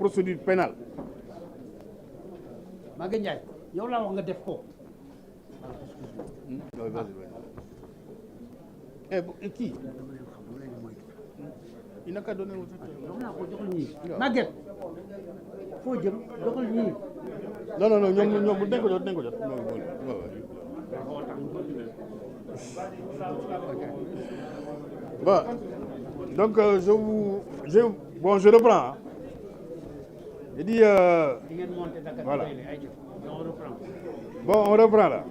procédure pénale. Maguette Ndiaye yow laa wax nga def ko. Qui il n'a qu'à donner aux autres. Maguette foo jëm doxal ñii. Non, ñoom dañ ko jot. Bon, donc je reprends. Je dis voilà. Bon, on reprend là.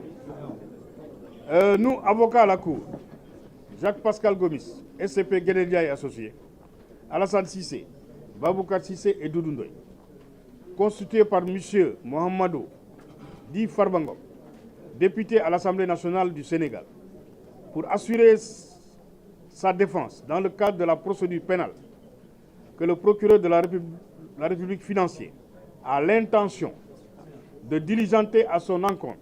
Nous, avocats à la Cour, Jacques-Pascal Gomis, SCP Guédé et associés, Alassane Cissé, Baboucar Cissé et Doudou Ndoye, constitués par M. Mohamedou Di Farba Ngom, député à l'Assemblée nationale du Sénégal, pour assurer sa défense dans le cadre de la procédure pénale que le procureur de la République financier a l'intention de diligenter à son encontre,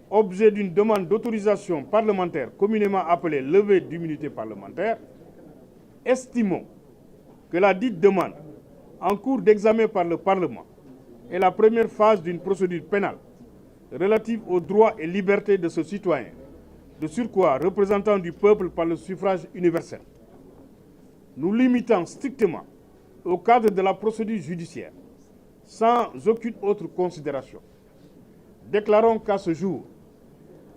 objet d'une demande d'autorisation parlementaire communément appelée levée d'immunité parlementaire, estimons que la dite demande, en cours d'examen par le Parlement, est la première phase d'une procédure pénale relative aux droits et libertés de ce citoyen, de surcroît représentant du peuple par le suffrage universel. Nous limitant strictement au cadre de la procédure judiciaire, sans aucune autre considération, déclarons qu'à ce jour,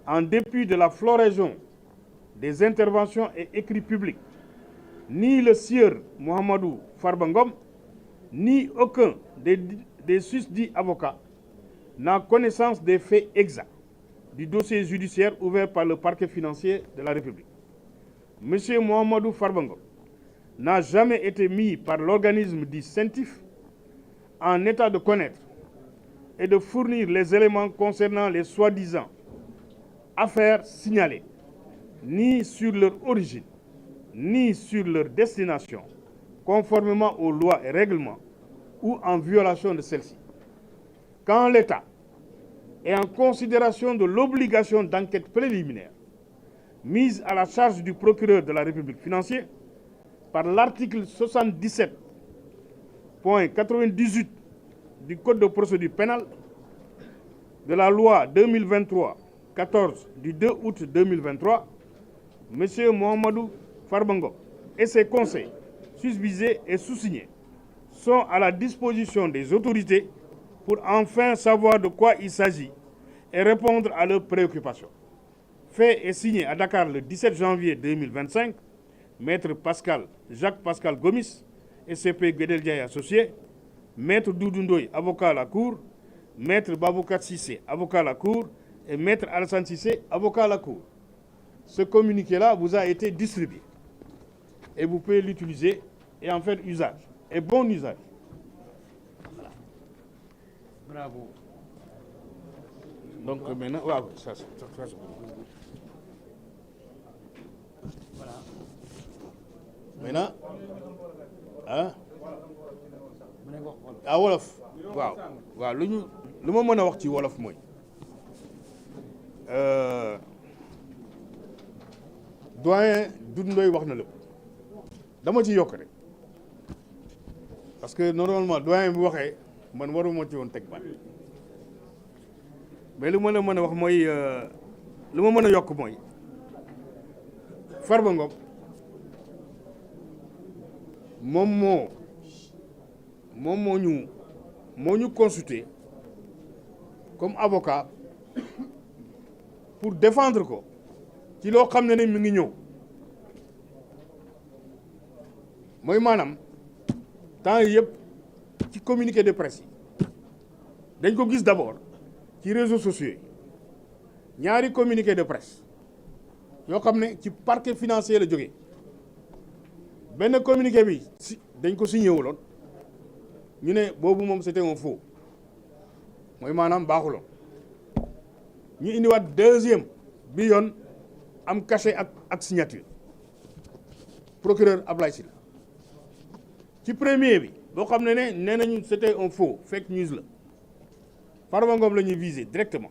en dépit de la floraison des interventions et écrits publics, ni le sieur Mohamedou Farba Ngom, ni aucun des susdits avocats n'a connaissance des faits exacts du dossier judiciaire ouvert par le parquet financier de la République. M. Mohamedou Farba Ngom n'a jamais été mis par l'organisme dit CENTIF en état de connaître et de fournir les éléments concernant les soi-disant affaires signalées, ni sur leur origine, ni sur leur destination, conformément aux lois et règlements ou en violation de celles-ci. Quand l'État, et en considération de l'obligation d'enquête préliminaire mise à la charge du procureur de la République financier par l'article 77.98 du Code de procédure pénale, de la loi 2023-14 du 2 août 2023, M. Mohamedou Farba Ngom et ses conseils susvisés et sous-signés sont à la disposition des autorités pour enfin savoir de quoi il s'agit et répondre à leurs préoccupations. Fait et signé à Dakar le 17 janvier 2025, Maître Jacques-Pascal Gomis, SCP Guédé et associés, Maître Doudou Ndoye, avocat à la Cour, Maître Baboucar Cissé, avocat à la Cour, et Maître Alassane Cissé, avocat à la Cour. Ce communiqué-là vous a été distribué et vous pouvez l'utiliser et en faire usage, et bon usage. Voilà. Bravo. Donc maintenant, voilà. Maintenant, wolof waaw lu ma mën a wax ci wolof mooy doyen Doudou Ndoye wax na lépp dama ci yokk rek parce que normalement doyen bu waxee man waruma ci woon teg baat mais lu ma la mën a wax mooy lu ma mën a yokk mooy Farba Ngom moom moo ñu consulté comme avocat pour défendre ko ci loo xam ne mi ngi ñëw mooy maanaam temps yii yëpp ci communiqué de presse yi dañ ko gis d'abord ci réseaux sociaux yi ñaari communiqué de presse yoo xam ne ci parquet financier la jógee benn communiqué bi dañ ko signé wuloon ñu ne boobu moom c'était un faux mooy maanaam baaxuloon ñu indiwaat deuxième bi yoon am cachet ak signature procureur Ablaye Sylla ci premier bi boo xam ne nee nañu c'était un faux fake news la Farba Ngom la ñuy viser directement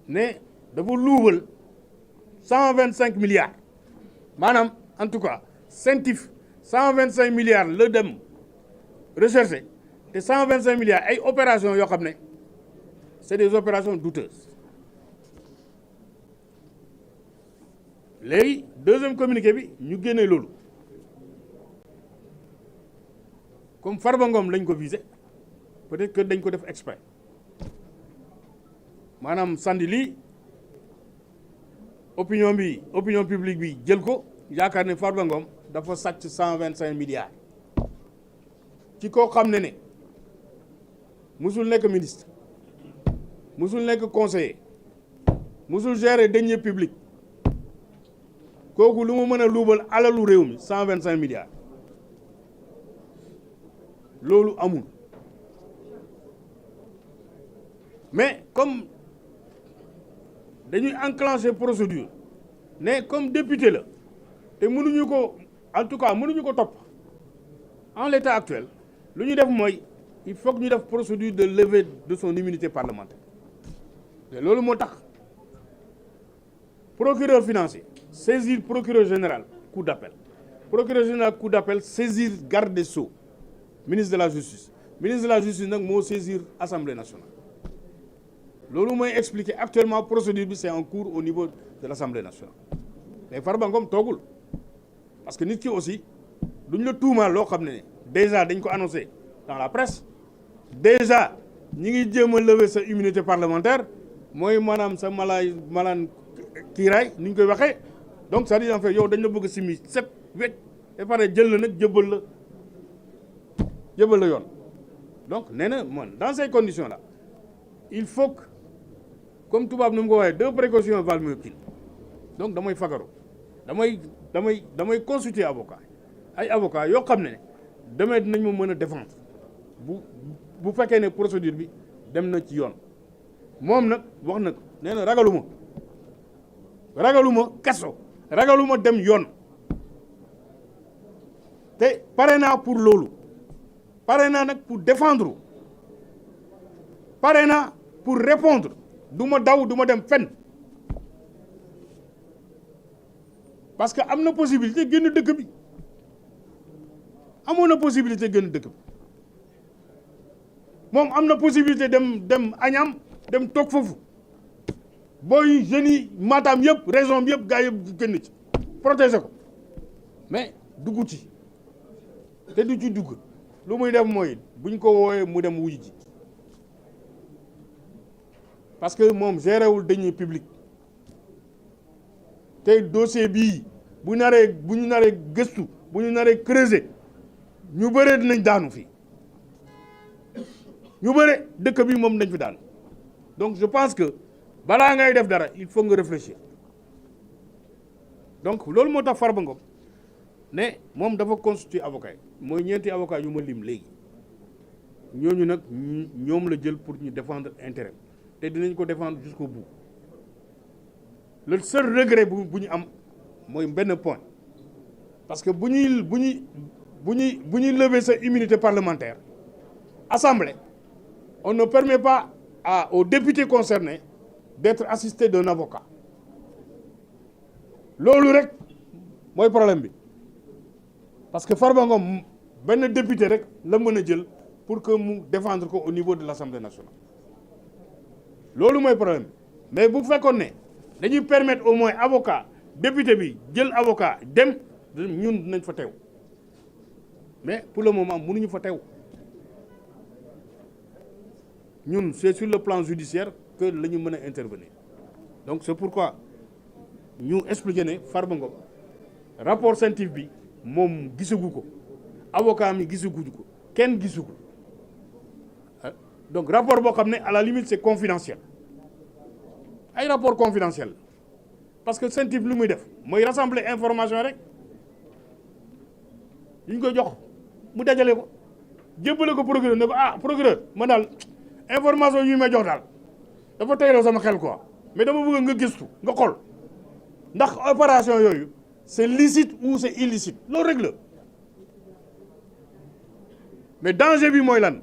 ne dafa luubal 125 milliards maanaam en tout cas CENTIF 125 milliards la dem recherché te 125 milliards ay opérations yoo xam ne c'est des opérations douteuses. léegi deuxième communiqué bi ñu génnee loolu comme Farba Ngom lañ ko visé peut-être que dañ ko def exprès maanaam sandi lii opinion publique bi jël ko yaakaar ne Farba Ngom dafa sàcc 125 milliards ci koo xam ne musul nekk ministre musul nekk conseiller musul gérer deniers publics kooku lu mu mën a luubal alalu réew mi 125 milliards loolu amul mais comme dañuy enclencher procédure ne comme député la te mënuñu ko en tout cas mënuñu ko topp en l'état actuel lu ñu def mooy il faut que ñu def procédure de levée de son immunité parlementaire te loolu moo tax procureur financier saisir procureur général cour d'appel procureur général cour d'appel saisir garde des Sceaux ministre de la justice nag moo saisir assemblée nationale loolu mooy expliquer actuellement procédure bi c'est en cours au niveau de l'assemblée nationale mais Farba Ngom toogul parce que nit ki aussi duñ la tuumaal loo xam ne déjà dañ ko annoncé dans la presse déjà ñi ngi jéem a lever sa immunité parlementaire mooy maanaam sa malaan kiiraay ni ñu koy waxee donc c'est-à-dire en fait yow dañ la bëgg a simi set wecc et pare jël la nag jëbal la yoon donc nee na man dans ces conditions là il faut que comme tubaab nu mu ko waxee deux précautions valent mieux qu'une donc damay fagaru damay consulter avocat ay avocat yoo xam ne demee dinañ ma mën a défendre bu fekkee ne procédure bi dem na ci yoon moom nag wax na nee na ragaluma kaso ragaluma dem yoon te pare naa pour loolu pare naa nag pour défendre pare naa pour répondre du ma daw du ma dem fenn parce que am na possibilité génn dëkk bi amoon na possibilité génn dëkk bi moom am na possibilité dem Agnam dem toog foofu booy jeunes yi Matam yëpp région bi yëpp gaa yëpp génn ci protéger ko mais dugg ci te du ci dugg lu muy def mooy buñ ko woowee mu dem wuyu ji parce que moom gérewul deniers publics te dossier bii bu ñu naree gëstu bu ñu naree creuser ñu bëree dinañ daanu fii ñu bëre dëkk bi moom dañ fi daanu donc je pense que balaa ngay def dara il faut nga réfléchir donc loolu moo tax Farba Ngom ne moom dafa constituer avocat yi mooy ñeenti avocat yu ma lim léegi ñooñu nag ñoom la jël pour ñu défendre intérêt te dinañ ko défendre jusqu'au bout le seul regret bu ñu am mooy benn point parce que bu ñuy lever sa immunité parlementaire assemblée on ne permet pas aux députés concernés d'être assistés d'un avocat loolu rek mooy problème bi parce que Farba Ngom benn député rek la mën a jël pour que mu défendre ko au niveau de l'Assemblée nationale loolu mooy problème bi mais bu fekkoon ne dañuy permettre au moins avocat député bi jël avocat dem ñun dinañ fa teew mais pour le moment mënuñu fa teew ñun c'est sur le plan judiciaire que la ñu mën a intervenir donc c'est pourquoi ñu expliquer ne Farba Ngom rapport scientifique bi moom gisagu ko avocat mi gisaguñu ko kenn gisu ko donc rapport boo xam ne à la limite c'est confidentiel ay rapport confidentiel parce que scientifique lu muy def mooy rassembler information rek yi ñu koy jox mu dajale ko jébbale ko procureur ne ko procureur man daal information yi may jox daal dafa teyloo sama xel quoi mais dama bëgg nga gëstu nga xool ndax opération yooyu c'est licite ou c'est illicite loolu rek la mais danger bi mooy lan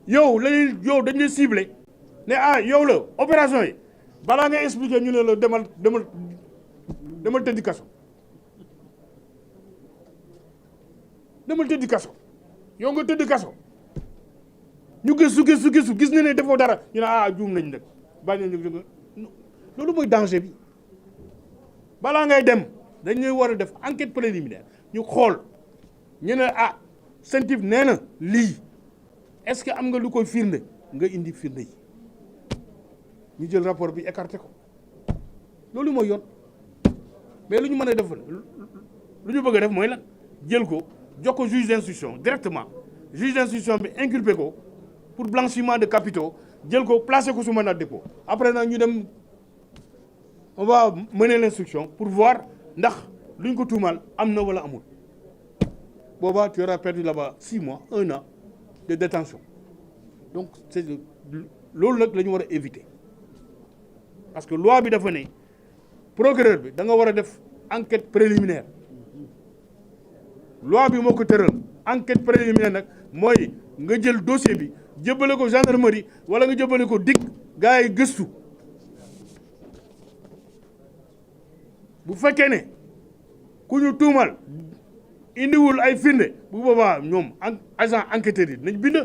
yow dañ lay ciblé ne yow la opération yi balaa ngay expliquer ñu ne la demal tëddi kaso yow nga tëdd kaso ñu gëstu gis na ne defoo dara ñu ne juum nañ nag bàyyi nañ loolu mooy danger bi balaa ngay dem dañ ñuy war a def enquête préliminaire ñu xool ñu ne CENTIF nee na lii est-ce que am nga lu koy firnde nga indi firnde yi ñu jël rapport bi écarté ko loolu mooy yoon mais lu ñu mën a def lu ñu bëgg a def mooy lan jël ko jox ko juge d'instruction directement juge d'instruction bi inculpé ko pour blanchiment de capitaux jël ko placé ko sous mandat de dépôt après nag ñu dem on va mener l'instruction pour voir ndax luñ ko tuumal am na wala amul boobaa tu auras perdu là-bas 6 mois 1 an de détention donc c'est loolu nag la ñu war a éviter parce que loi bi dafa ne procureur bi da nga war a def enquête préliminaire loi bi moo ko tëral enquête préliminaire nag mooy nga jël dossier bi jëbale ko gendarmerie wala nga jëbale ko DIC gars yi gëstu bu fekkee ne ku ñu tuumal indiwul ay firnde bu boobaa ñoom agent enquêteur yi nañ bind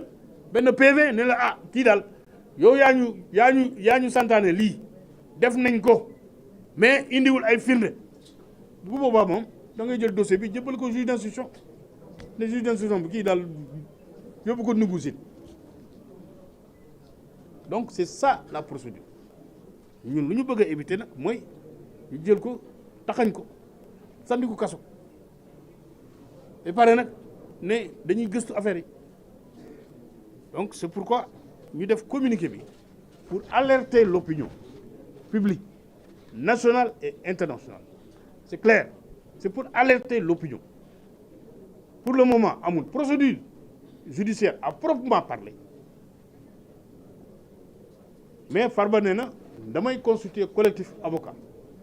benn PV ne la kii daal yow yaa ñu santaane lii def nañ ko mais indiwul ay firnde bu boobaa moom da ngay jël dossier bi jëbal ko juge d'instruction ne juge d'instruction bi kii daal yóbbu ko négocier donc c'est ça la procédure ñun lu ñu bëgg a éviter nag mooy ñu jël ko taxañ ko sandi ko kaso et pare nag ne dañuy gëstu affaire yi donc c'est pourquoi ñu def communiqué bi pour alerter l'opinion publique nationale et internationale c'est clair c'est pour alerter l'opinion pour le moment amul procédure judiciaire à proprement parler mais Farba nee na damay constituer collectif avocat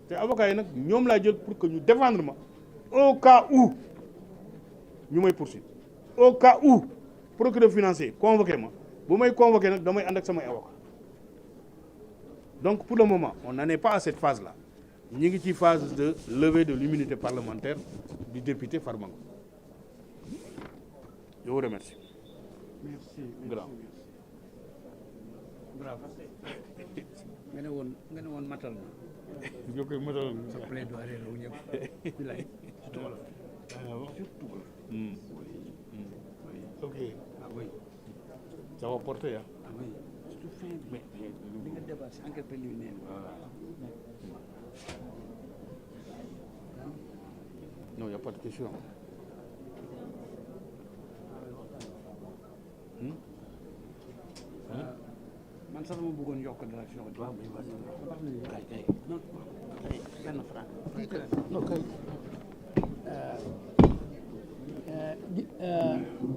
te avocat yi nag ñoom laa jël pour que ñu défendre ma au cas où ñu may poursuivre au cas où procureur financier convoqué ma bu may convoqué nag damay ànd ak samay avocat donc pour le moment on n'en est pas à cette phase là ñu ngi ci phase de levée de l'immunité parlementaire du député Farba Ngom. Je vous remercie. merci Grand. bravo nga ne woon matal na Yo koy matal sa plaidoirie la wu ñëpp bilaay surtout wala surtout wala ok oui ça va porter oui surtout fin bi li nga débat si enquête préliminaire non, il n'y a pas de question. man sax dama bëggoon yokk dara si yow. waaw mais baax na kay non benn franc. non kay.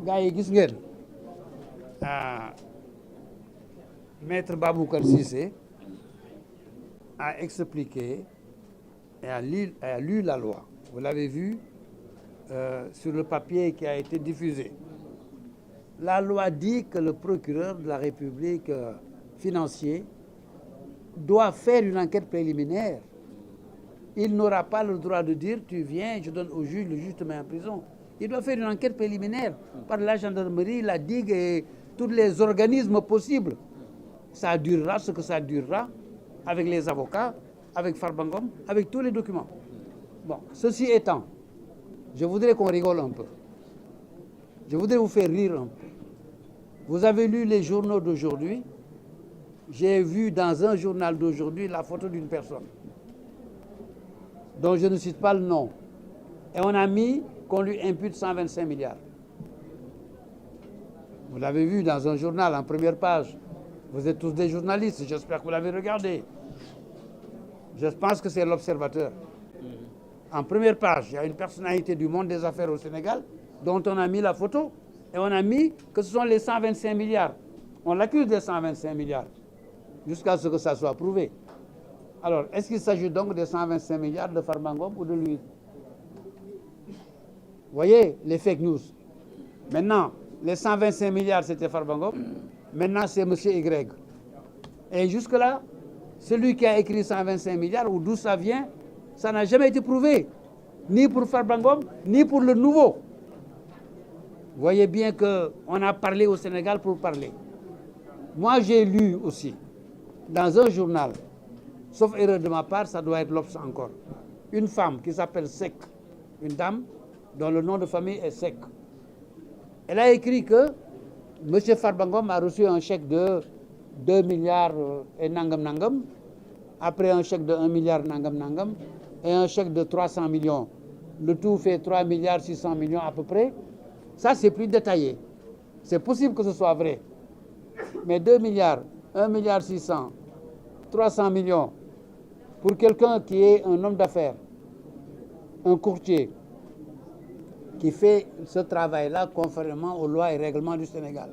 gars yi gis ngeen. Maître Baboucar Cissé a expliqué et a lu la loi. Vous l'avez vu sur le papier qui a été diffusé. La loi dit que le procureur de la République financier doit faire une enquête préliminaire. Il n'aura pas le droit de dire tu viens, je donne au juge, le juge te met en prison. Il doit faire une enquête préliminaire par la gendarmerie, la DIG et tous les organismes possibles. Ça durera ce que ça durera avec les avocats, avec Farba Ngom, avec tous les documents. Bon, ceci étant, je voudrais qu'on rigole un peu. Je voudrais vous faire rire un peu. Vous avez lu les journaux d'aujourd'hui. J'ai vu dans un journal d'aujourd'hui la photo d'une personne dont je ne cite pas le nom. Et on a mis qu'on lui impute 125 milliards. Vous l'avez vu dans un journal en première page. Vous êtes tous des journalistes, j'espère que vous l'avez regardé. Je pense que c'est l'Observateur. En première page, il y a une personnalité du monde des affaires au Sénégal dont on a mis la photo et on a mis que ce sont les 125 milliards. On l'accuse des 125 milliards jusqu'à ce que ça soit prouvé. Alors, est-ce qu'il s'agit donc des 125 milliards de Farba Ngom ou de lui? Vous voyez les fake news. Maintenant, les 125 milliards, c'était Farba Ngom. Maintenant, c'est M. Y. Et jusque-là, celui qui a écrit 125 milliards, ou d'où ça vient, ça n'a jamais été prouvé. Ni pour Farba Ngom, ni pour le nouveau. Vous voyez bien qu'on a parlé au Sénégal pour parler. Moi, j'ai lu aussi, dans un journal, sauf erreur de ma part, ça doit être l'Obs encore, une femme qui s'appelle Seck, une dame dont le nom de famille est Seck. Elle a écrit que M. Farba Ngom a reçu un chèque de 2 milliards et nangam nangam, après un chèque de 1 milliard nangam nangam, et un chèque de 300 millions. Le tout fait 3 milliards 600 millions à peu près. Ça, c'est plus détaillé. C'est possible que ce soit vrai. Mais 2 milliards, 1 milliard 600, 300 millions, pour quelqu'un qui est un homme d'affaires, un courtier, qui fait ce travail-là conformément aux lois et règlements du Sénégal,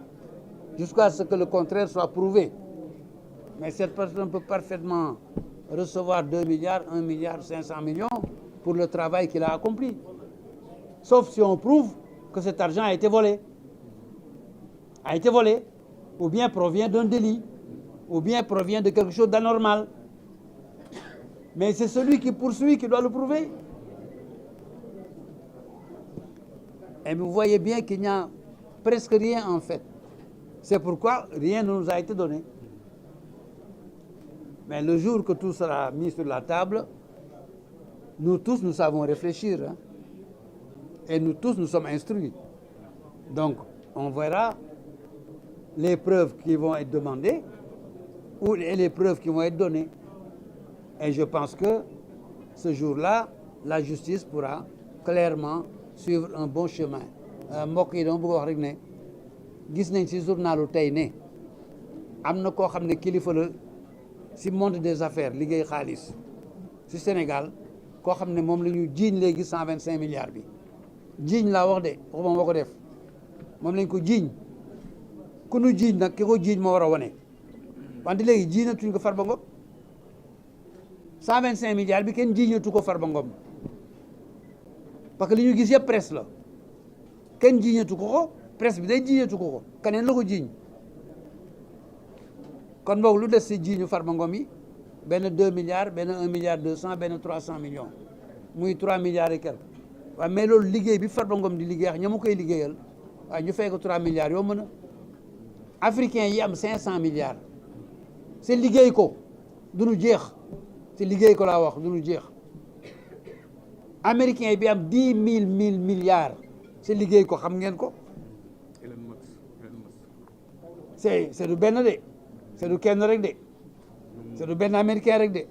jusqu'à ce que le contraire soit prouvé. Mais cette personne peut parfaitement recevoir 2 milliards, 1 milliard 500 millions pour le travail qu'il a accompli. Sauf si on prouve que cet argent a été volé, ou bien provient d'un délit, ou bien provient de quelque chose d'anormal. Mais c'est celui qui poursuit qui doit le prouver. Et vous voyez bien qu'il n'y a presque rien en fait. C'est pourquoi rien ne nous a été donné. Mais le jour que tout sera mis sur la table, nous tous, nous savons réfléchir. Hein? Et nous tous, nous sommes instruits. Donc, on verra les preuves qui vont être demandées et les preuves qui vont être données. Et je pense que ce jour-là, la justice pourra clairement suivre un bon chemin. mbokk yi dama bëgg wax rek ne gis nañ ci journalu tey ne am na koo xam ne kilifa la ci monde des affaires liggéey xaalis ci Sénégal koo xam ne moom la ñu jiiñ léegi 125 milliards bi jiiñ laa wax de waxuma moo ko def moom lañ ko jiiñ ku nu jiiñ nag ki ko jiiñ moo war a wane wante léegi jiiñatuñ ko Farba Ngom 125 milliards bi kenn jiiñatu ko Farba Ngom parce que li ñu gis yëpp presse la kenn jiiñatu ko presse bi day jiiñatu ko keneen la ko jiiñ kon boog lu des si jiiñu Farba Ngom yi benn 2 milliards benn 1 milliard 200 benn 300 millions muy 3 milliards et quelques waaw mais loolu liggéey bi Farba Ngom di liggéey ak ña mu koy liggéeyal waaw ñu fay ko 3 milliards yoo mën a africain yi am 500 milliards c'est liggéey ko du nu jeex c'est liggéey ko laa wax du nu jeex américain bi am 10 000 milliards c'est liggéey ko xam ngeen ko c'est du benn de c'est du kenn rek de c'est du benn américain rek de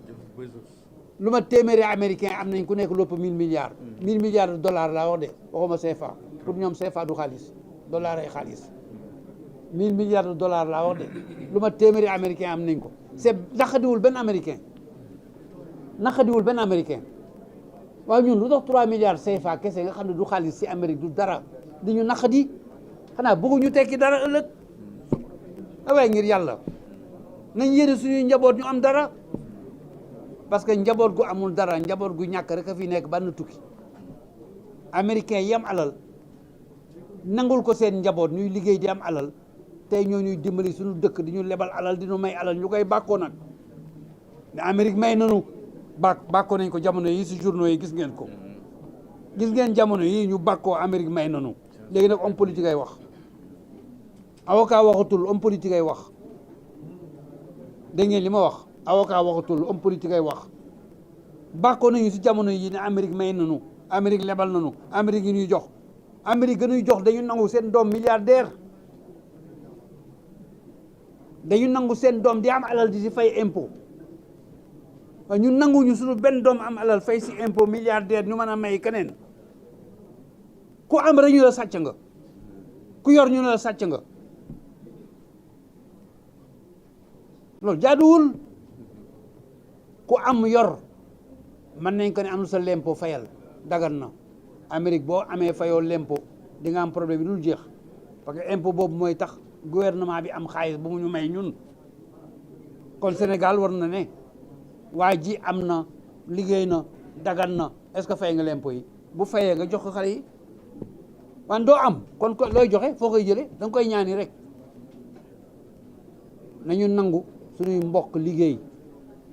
lu ma téeméeri américain am nañ ku nekk lépp 1000 milliards 1000 milliards de dollars laa wax de waxuma CFA pour ñoom CFA du xaalis dollar ay xaalis 1000 milliards de dollars laa wax de lu ma téeméeri américain am nañ ko c'est naqadiwul benn américain waaw ñun lu tax 3 milliards CFA kese nga xam ne du xaalis ci Amérique du dara di ñu naqadi xanaa bëgguñu tekki dara ëllëg waaye ngir yàlla nañ yéene suñuy njaboot ñu am dara parce que njaboot gu amul dara njaboot gu ñàkk rek a fi nekk ban tukki américain yi am alal nangul ko seen njaboot ñuy liggéey di am alal tey ñoo ñuy dimbali suñu dëkk di ñu lebal alal di ñu may alal ñu koy bàkkoo nag ne Amérique may nanu bàkkoo nañ ko jamono yi ci journaux yi gis ngeen ko gis ngeen jamono yi ñu bàkkoo Amérique may nanu léegi nag homme politique ay wax avocat waxatul homme politique ay wax dégg ngeen li ma wax avocat waxatul homme politique ay wax bàkkoo nañu ci jamono yi ne Amérique may nanu Amérique lebal nanu Amérique yi ñuy jox Amérique gënuy jox dañu nangu seen doom milliardaire dañu nangu seen doom di am alal di ci fay impôt ñu nanguñu suñu benn doom am alal fay ci impôt milliardaire ñu mën a may keneen ku am rek ñu la sàcc nga ku yor ñu la sàcc nga loolu jaaduwul ku am yor mën nañ ko ne am sa lempo fayal dagan na Amérique boo amee fayoo lempo di nga am problème bi dul jeex parce que impôt boobu mooy tax gouvernement bi am xaalis bu mu ñu may ñun kon Sénégal war na ne waa ji am na liggéey na dagan na est-ce que fay nga lempo yi bu fayee nga jox ko xale yi wan doo am kon looy joxe foo koy jëlee da nga koy ñaani rek nañu nangu suñuy mbokk liggéey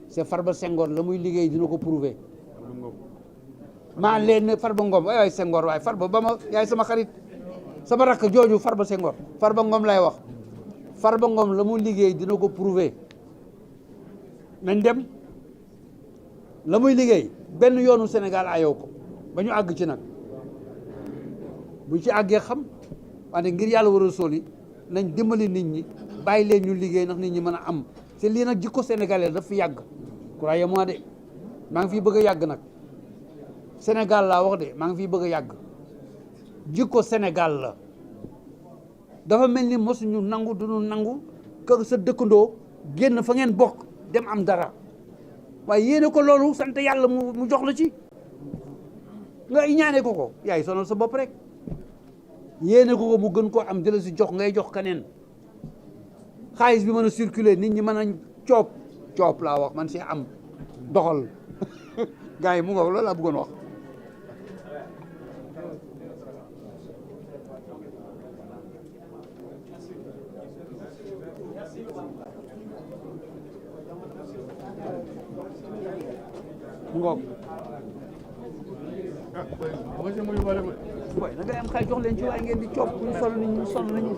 c'est Farba Senghor la muy liggéey dina ko prouver maa leen ne Farba Ngom waay Senghor waay Farba ba ma yaay sama xarit sama rakk jooju Farba Senghor Farba Ngom lay wax Farba Ngom la mu liggéey dina ko prouver nañ dem la muy liggéey benn yoonu Sénégal ayoo ko ba ñu àgg ci nag bu ci àggee xam wante ngir yàlla war a sóoli nañ dimbali nit ñi bàyyi leen ñu liggéey ndax nit ñi mën a am te lii nag jikko sénégalais daf fi yàgg croyez-moi de maa ngi fiy bëgg a yàgg nag Sénégal laa wax de maa ngi fiy bëgg a yàgg jikko Sénégal la dafa mel ni mosuñu nangu duñu nangu kër sa dëkkandoo génn fa ngeen bokk dem am dara waaye yéene ko loolu sant yàlla mu jox la ci nga ñaane ko yaay sonal sa bopp rek yéene ko mu gën koo am jëla si jox ngay jox keneen xaalis bi mën a circuler nit ñi mën a coop laa wax man si am doxal gars yi mu nga loolu laa bëggoon wax mu ngoog boy na ngay am xay jox leen ci waaye ngeen di coop ñu sol ni ñu sol nañu